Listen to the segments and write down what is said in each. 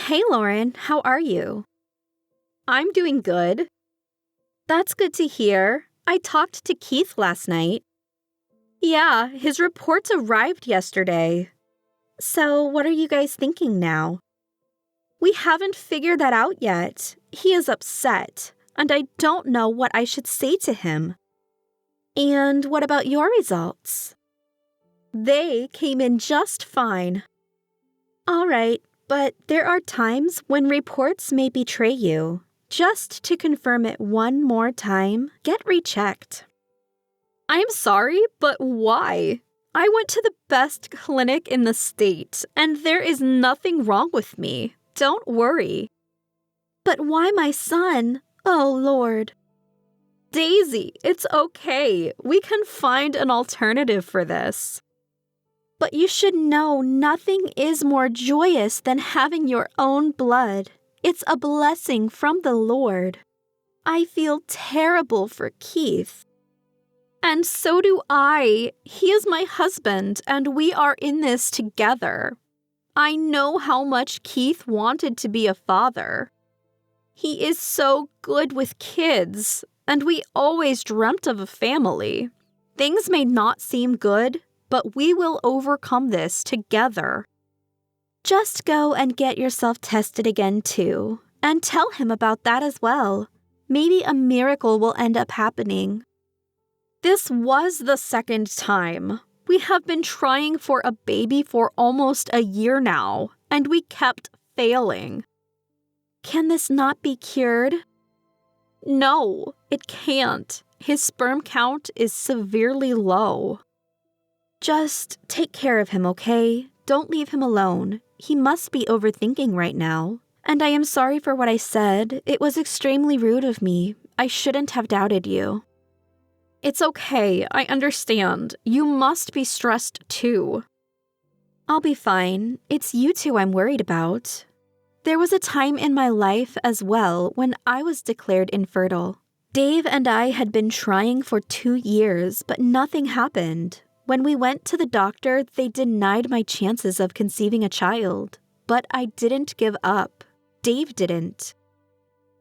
Hey, Lauren, how are you? I'm doing good. That's good to hear. I talked to Keith last night. Yeah, his reports arrived yesterday. So, what are you guys thinking now? We haven't figured that out yet. He is upset, and I don't know what I should say to him. And what about your results? They came in just fine. All right, but there are times when reports may betray you. Just to confirm it one more time, get rechecked. I'm sorry, but why? I went to the best clinic in the state, and there is nothing wrong with me. Don't worry. But why my son? Oh, Lord. Daisy, it's okay. We can find an alternative for this. But you should know nothing is more joyous than having your own blood. It's a blessing from the Lord. I feel terrible for Keith. And so do I. He is my husband, and we are in this together. I know how much Keith wanted to be a father. He is so good with kids, and we always dreamt of a family. Things may not seem good, but we will overcome this together. Just go and get yourself tested again too, and tell him about that as well. Maybe a miracle will end up happening. This was the second time. We have been trying for a baby for almost a year now, and we kept failing. Can this not be cured? No, it can't. His sperm count is severely low. Just take care of him, okay? Don't leave him alone. He must be overthinking right now. And I am sorry for what I said. It was extremely rude of me. I shouldn't have doubted you. It's okay. I understand. You must be stressed too. I'll be fine. It's you two I'm worried about. There was a time in my life as well when I was declared infertile. Dave and I had been trying for 2 years, but nothing happened. When we went to the doctor, they denied my chances of conceiving a child. But I didn't give up. Dave didn't.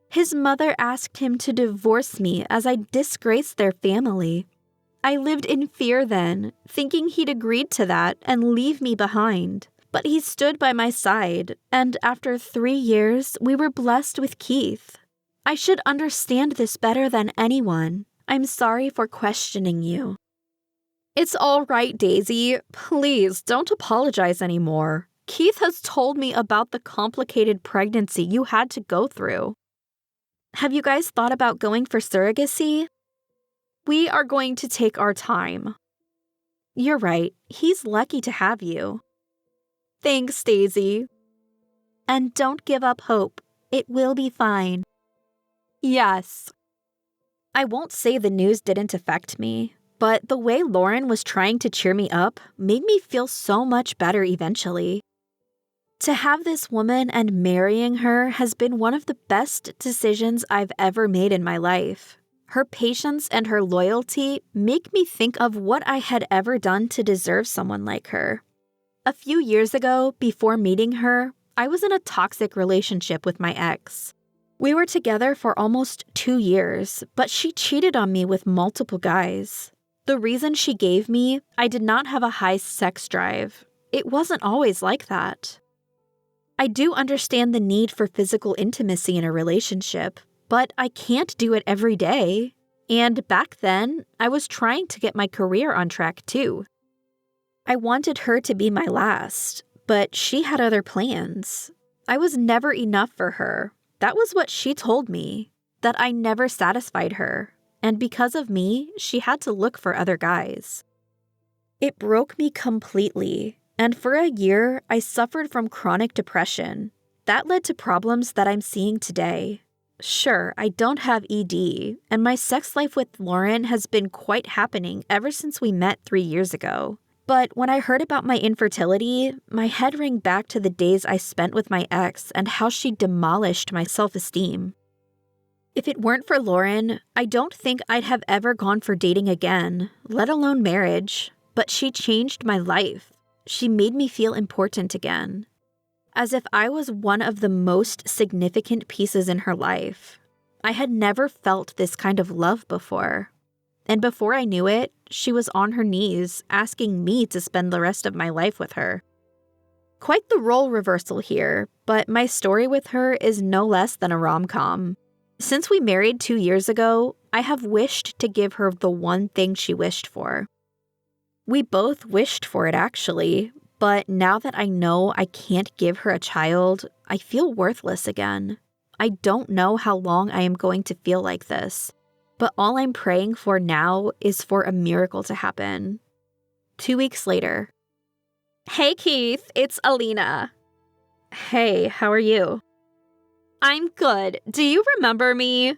His mother asked him to divorce me as I disgraced their family. I lived in fear then, thinking he'd agreed to that and leave me behind. But he stood by my side, and after 3 years, we were blessed with Keith. I should understand this better than anyone. I'm sorry for questioning you. It's all right, Daisy. Please, don't apologize anymore. Keith has told me about the complicated pregnancy you had to go through. Have you guys thought about going for surrogacy? We are going to take our time. You're right. He's lucky to have you. Thanks, Daisy. And don't give up hope. It will be fine. Yes. I won't say the news didn't affect me, but the way Lauren was trying to cheer me up made me feel so much better eventually. To have this woman and marrying her has been one of the best decisions I've ever made in my life. Her patience and her loyalty make me think of what I had ever done to deserve someone like her. A few years ago, before meeting her, I was in a toxic relationship with my ex. We were together for almost 2 years, but she cheated on me with multiple guys. The reason she gave me, I did not have a high sex drive. It wasn't always like that. I do understand the need for physical intimacy in a relationship, but I can't do it every day. And back then, I was trying to get my career on track too. I wanted her to be my last, but she had other plans. I was never enough for her. That was what she told me, that I never satisfied her. And because of me, she had to look for other guys. It broke me completely, and for a year, I suffered from chronic depression. That led to problems that I'm seeing today. Sure, I don't have ED, and my sex life with Lauren has been quite happening ever since we met 3 years ago. But when I heard about my infertility, my head rang back to the days I spent with my ex and how she demolished my self-esteem. If it weren't for Lauren, I don't think I'd have ever gone for dating again, let alone marriage. But she changed my life. She made me feel important again. as if I was one of the most significant pieces in her life. I had never felt this kind of love before. And before I knew it, she was on her knees asking me to spend the rest of my life with her. Quite the role reversal here, but my story with her is no less than a rom-com. Since we married 2 years ago, I have wished to give her the one thing she wished for. We both wished for it, actually, but now that I know I can't give her a child, I feel worthless again. I don't know how long I am going to feel like this, but all I'm praying for now is for a miracle to happen. 2 weeks later. Hey Keith, it's Alina. Hey, how are you? I'm good. Do you remember me?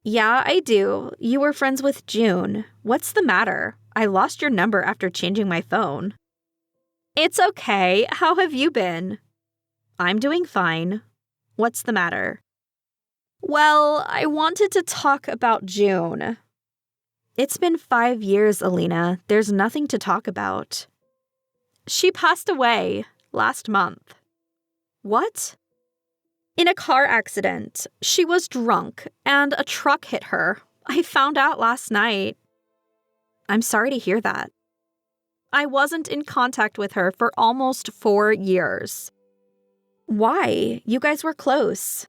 Yeah, I do. You were friends with June. What's the matter? I lost your number after changing my phone. It's okay. How have you been? I'm doing fine. What's the matter? Well, I wanted to talk about June. It's been 5 years, Alina. There's nothing to talk about. She passed away last month. What? In a car accident. She was drunk, and a truck hit her. I found out last night. I'm sorry to hear that. I wasn't in contact with her for almost 4 years. Why? You guys were close.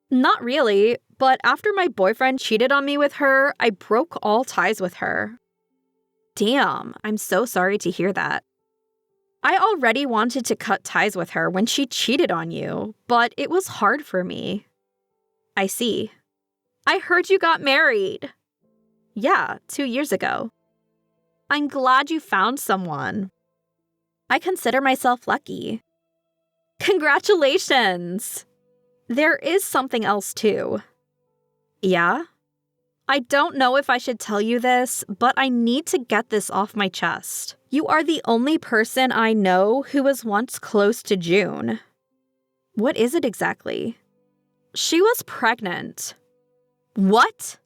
Not really, but after my boyfriend cheated on me with her, I broke all ties with her. Damn, I'm so sorry to hear that. I already wanted to cut ties with her when she cheated on you, but it was hard for me. I see. I heard you got married. Yeah, 2 years ago. I'm glad you found someone. I consider myself lucky. Congratulations! There is something else too. Yeah? I don't know if I should tell you this, but I need to get this off my chest. You are the only person I know who was once close to June. What is it exactly? She was pregnant. What?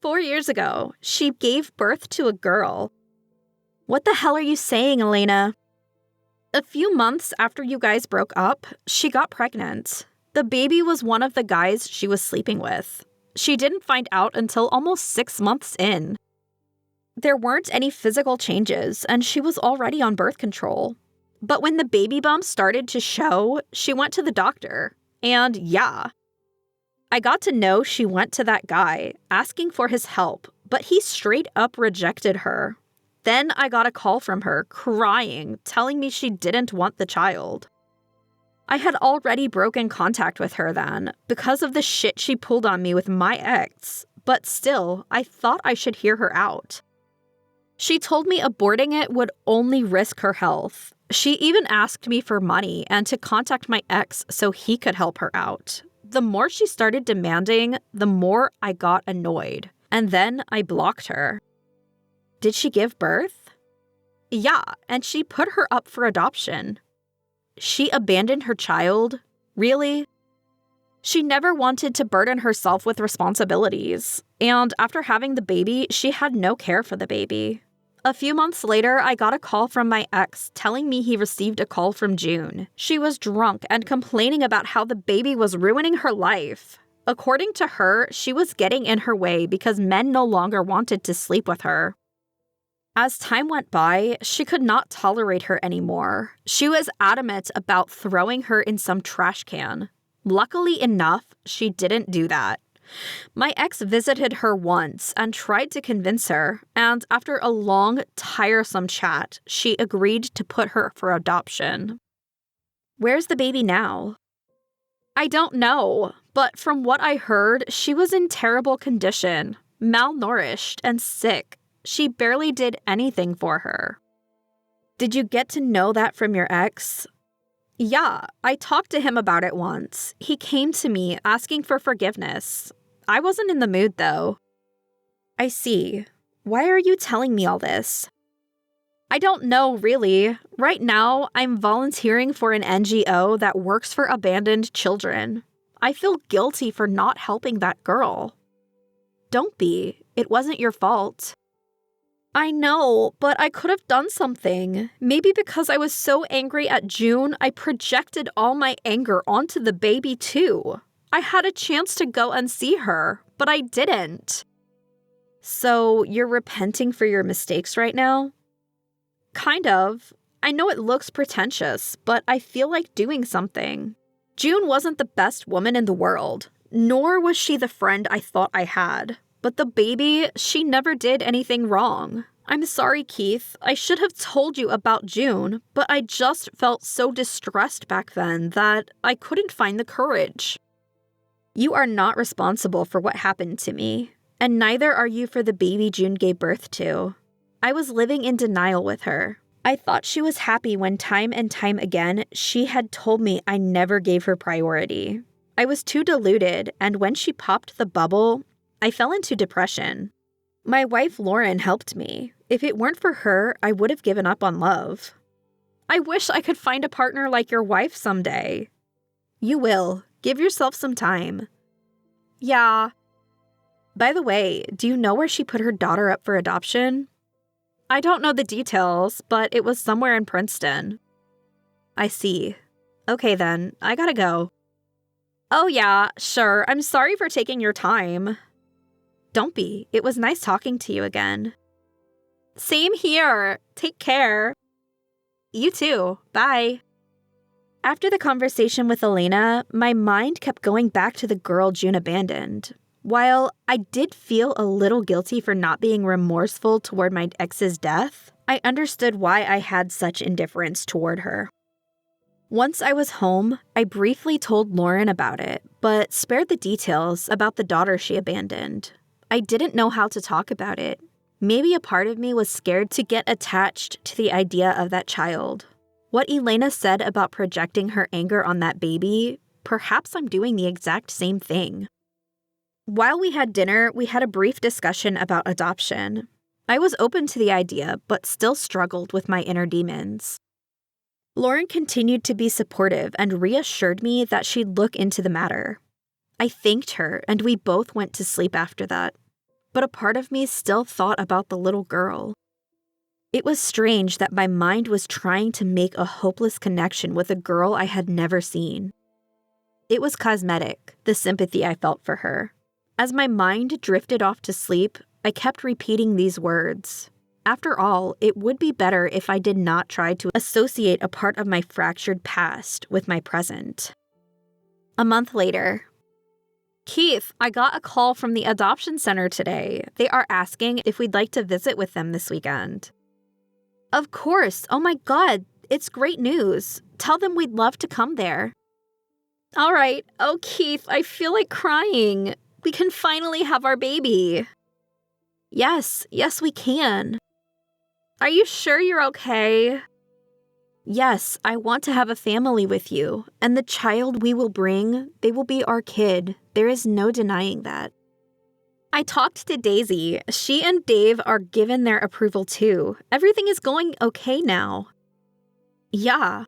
4 years ago, she gave birth to a girl. What the hell are you saying, Elena? A few months after you guys broke up, she got pregnant. The baby was one of the guys she was sleeping with. She didn't find out until almost 6 months in. There weren't any physical changes, and she was already on birth control. But when the baby bump started to show, she went to the doctor. And yeah, I got to know she went to that guy, asking for his help, but he straight up rejected her. Then I got a call from her, crying, telling me she didn't want the child. I had already broken contact with her then, because of the shit she pulled on me with my ex, but still, I thought I should hear her out. She told me aborting it would only risk her health. She even asked me for money and to contact my ex so he could help her out. The more she started demanding, the more I got annoyed, and then I blocked her. Did she give birth? Yeah, and she put her up for adoption. She abandoned her child? Really? She never wanted to burden herself with responsibilities, and after having the baby, she had no care for the baby. A few months later, I got a call from my ex telling me he received a call from June. She was drunk and complaining about how the baby was ruining her life. According to her, she was getting in her way because men no longer wanted to sleep with her. As time went by, she could not tolerate her anymore. She was adamant about throwing her in some trash can. Luckily enough, she didn't do that. My ex visited her once and tried to convince her, and after a long, tiresome chat, she agreed to put her for adoption. Where's the baby now? I don't know, but from what I heard, she was in terrible condition, malnourished and sick. She barely did anything for her. Did you get to know that from your ex? Yeah, I talked to him about it once. He came to me asking for forgiveness. I wasn't in the mood, though. I see. Why are you telling me all this? I don't know, really. Right now, I'm volunteering for an NGO that works for abandoned children. I feel guilty for not helping that girl. Don't be. It wasn't your fault. I know, but I could have done something. Maybe because I was so angry at June, I projected all my anger onto the baby too. I had a chance to go and see her, but I didn't. So you're repenting for your mistakes right now? Kind of. I know it looks pretentious, but I feel like doing something. June wasn't the best woman in the world, nor was she the friend I thought I had. But the baby, she never did anything wrong. I'm sorry, Keith. I should have told you about June, but I just felt so distressed back then that I couldn't find the courage. You are not responsible for what happened to me, and neither are you for the baby June gave birth to. I was living in denial with her. I thought she was happy when time and time again she had told me I never gave her priority. I was too deluded, and when she popped the bubble, I fell into depression. My wife Lauren helped me. If it weren't for her, I would have given up on love. I wish I could find a partner like your wife someday. You will. Give yourself some time. Yeah. By the way, do you know where she put her daughter up for adoption? I don't know the details, but it was somewhere in Princeton. I see. Okay then, I gotta go. Oh yeah, sure. I'm sorry for taking your time. Don't be. It was nice talking to you again. Same here. Take care. You too. Bye. After the conversation with Elena, my mind kept going back to the girl June abandoned. While I did feel a little guilty for not being remorseful toward my ex's death, I understood why I had such indifference toward her. Once I was home, I briefly told Lauren about it, but spared the details about the daughter she abandoned. I didn't know how to talk about it. Maybe a part of me was scared to get attached to the idea of that child. What Elena said about projecting her anger on that baby, perhaps I'm doing the exact same thing. While we had dinner, we had a brief discussion about adoption. I was open to the idea, but still struggled with my inner demons. Lauren continued to be supportive and reassured me that she'd look into the matter. I thanked her, and we both went to sleep after that. But a part of me still thought about the little girl. It was strange that my mind was trying to make a hopeless connection with a girl I had never seen. It was cosmetic, the sympathy I felt for her. As my mind drifted off to sleep, I kept repeating these words. After all, it would be better if I did not try to associate a part of my fractured past with my present. A month later. Keith, I got a call from the adoption center today. They are asking if we'd like to visit with them this weekend. Of course. Oh my God. It's great news. Tell them we'd love to come there. All right. Oh, Keith, I feel like crying. We can finally have our baby. Yes, we can. Are you sure you're okay? Yes, I want to have a family with you, and the child we will bring, they will be our kid. There is no denying that. I talked to Daisy. She and Dave are given their approval too. Everything is going okay now. Yeah.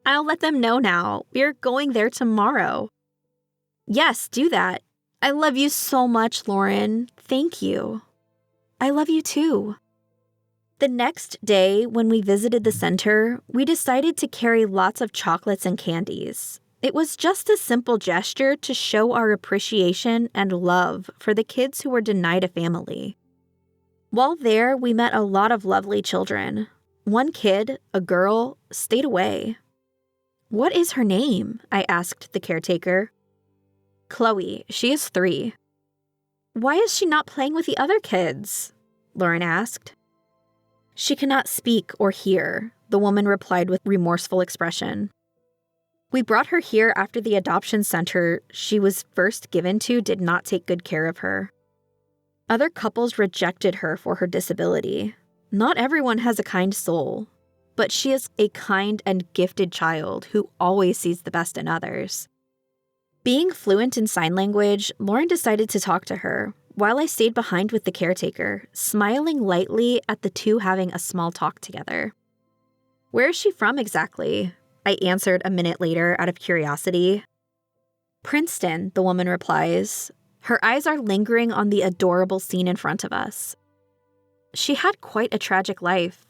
I'll let them know now. We're going there tomorrow. Yes, do that. I love you so much, Lauren. Thank you. I love you too. The next day, when we visited the center, we decided to carry lots of chocolates and candies. It was just a simple gesture to show our appreciation and love for the kids who were denied a family. While there, we met a lot of lovely children. One kid, a girl, stayed away. What is her name? I asked the caretaker. Chloe. She is 3. Why is she not playing with the other kids? Lauren asked. She cannot speak or hear, the woman replied with remorseful expression. We brought her here after the adoption center she was first given to did not take good care of her. Other couples rejected her for her disability. Not everyone has a kind soul, but she is a kind and gifted child who always sees the best in others. Being fluent in sign language, Lauren decided to talk to her, while I stayed behind with the caretaker, smiling lightly at the two having a small talk together. Where is she from exactly? I answered a minute later out of curiosity. Princeton, the woman replies. Her eyes are lingering on the adorable scene in front of us. She had quite a tragic life.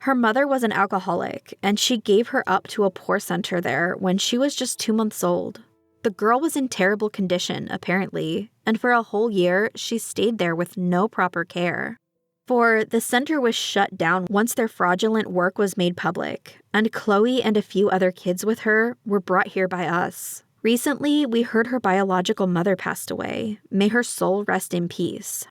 Her mother was an alcoholic, and she gave her up to a poor center there when she was just 2 months old. The girl was in terrible condition, apparently, and for a whole year, she stayed there with no proper care. For the center was shut down once their fraudulent work was made public, and Chloe and a few other kids with her were brought here by us. Recently, we heard her biological mother passed away. May her soul rest in peace.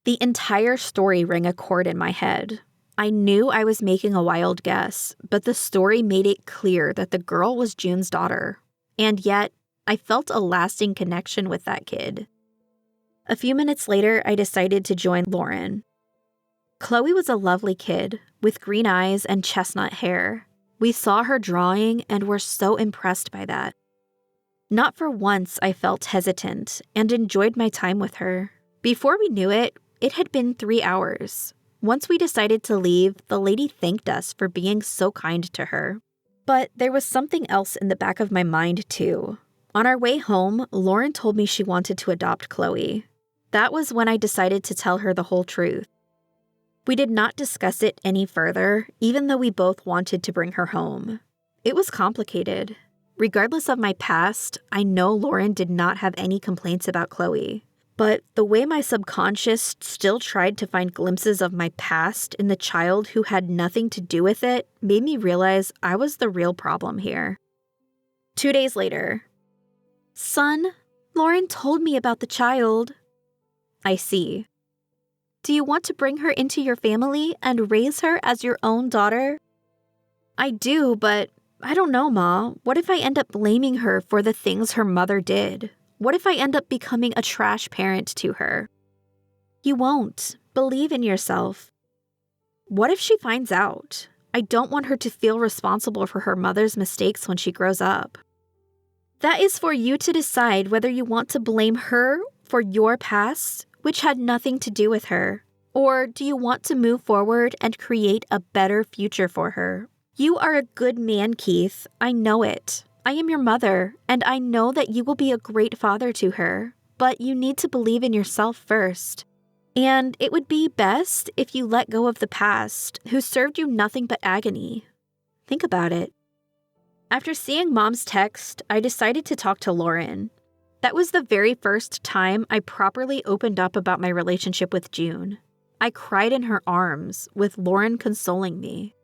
The entire story rang a chord in my head. I knew I was making a wild guess, but the story made it clear that the girl was June's daughter. And yet, I felt a lasting connection with that kid. A few minutes later, I decided to join Lauren. Chloe was a lovely kid, with green eyes and chestnut hair. We saw her drawing and were so impressed by that. Not for once I felt hesitant and enjoyed my time with her. Before we knew it, it had been 3 hours. Once we decided to leave, the lady thanked us for being so kind to her. But there was something else in the back of my mind, too. On our way home, Lauren told me she wanted to adopt Chloe. That was when I decided to tell her the whole truth. We did not discuss it any further, even though we both wanted to bring her home. It was complicated. Regardless of my past, I know Lauren did not have any complaints about Chloe. But the way my subconscious still tried to find glimpses of my past in the child who had nothing to do with it made me realize I was the real problem here. 2 days later. Son, Lauren told me about the child. I see. Do you want to bring her into your family and raise her as your own daughter? I do, but I don't know, Ma. What if I end up blaming her for the things her mother did? What if I end up becoming a trash parent to her? You won't. Believe in yourself. What if she finds out? I don't want her to feel responsible for her mother's mistakes when she grows up. That is for you to decide whether you want to blame her for your past, which had nothing to do with her, or do you want to move forward and create a better future for her? You are a good man, Keith. I know it. I am your mother, and I know that you will be a great father to her, but you need to believe in yourself first. And it would be best if you let go of the past, who served you nothing but agony. Think about it. After seeing Mom's text, I decided to talk to Lauren. That was the very first time I properly opened up about my relationship with June. I cried in her arms, with Lauren consoling me.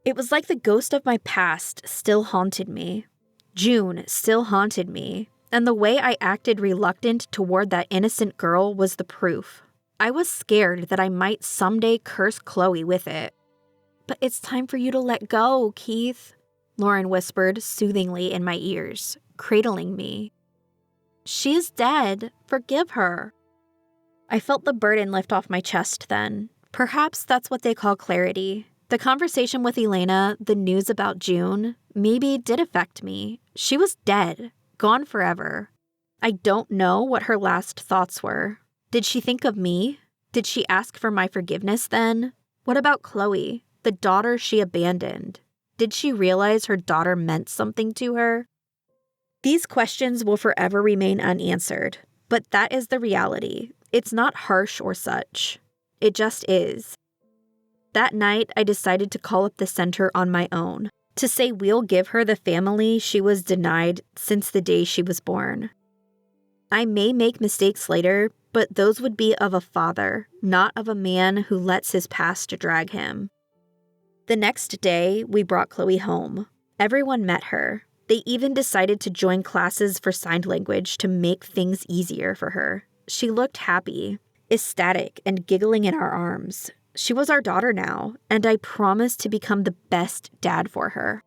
It was like the ghost of my past still haunted me. June still haunted me, and the way I acted reluctant toward that innocent girl was the proof. I was scared that I might someday curse Chloe with it. But it's time for you to let go, Keith, Lauren whispered soothingly in my ears, cradling me. She is dead. Forgive her. I felt the burden lift off my chest then. Perhaps that's what they call clarity. The conversation with Elena, the news about June, maybe did affect me. She was dead, gone forever. I don't know what her last thoughts were. Did she think of me? Did she ask for my forgiveness then? What about Chloe, the daughter she abandoned? Did she realize her daughter meant something to her? These questions will forever remain unanswered, but that is the reality. It's not harsh or such. It just is. That night, I decided to call up the center on my own, to say we'll give her the family she was denied since the day she was born. I may make mistakes later, but those would be of a father, not of a man who lets his past drag him. The next day, we brought Chloe home. Everyone met her. They even decided to join classes for sign language to make things easier for her. She looked happy, ecstatic, and giggling in our arms. She was our daughter now, and I promised to become the best dad for her.